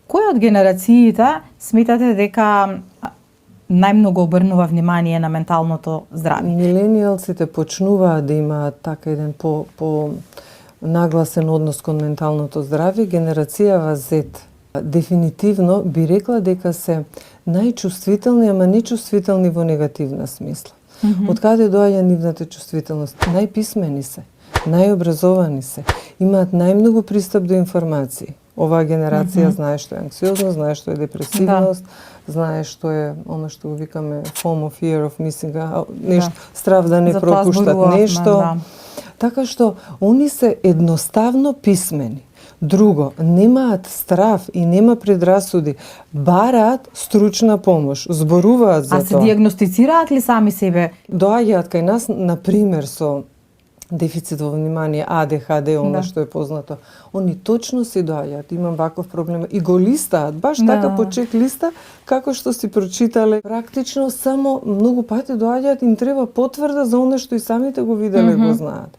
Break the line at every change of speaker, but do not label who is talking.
Која од генерациите сметате дека најмногу обрнува внимание на менталното здравје?
Миленијалците почнуваат да имаат така еден по нагласен однос кон менталното здравје. Генерацијава Z дефинитивно би рекла дека се најчувствителни, ама не чувствителни во негативна смисла. Од каде доаѓа нивната чувствителност? Најписмени се, најобразовани се, имаат најмногу пристап до информации. Оваа генерација знае што е анксиозност, знае што е депресивност, знае што е оно што го викаме FOMO, fear of missing out, нешто, страв да не пропуштат нешто. Така што они се едноставно писмени. Друго, немаат страв и нема предрасуди, бараат стручна помош, зборуваат за тоа.
А се диагностицираат ли сами себе?
Доаѓаат кај нас, например, со дефицит во внимание, АДХД, оно што е познато. Они точно си доаѓаат, имам ваков проблем и го листаат, баш така по чек листа, како што си прочитале. Практично само многу пати доаѓаат, им треба потврда за оно што и самите го виделе, го знаат.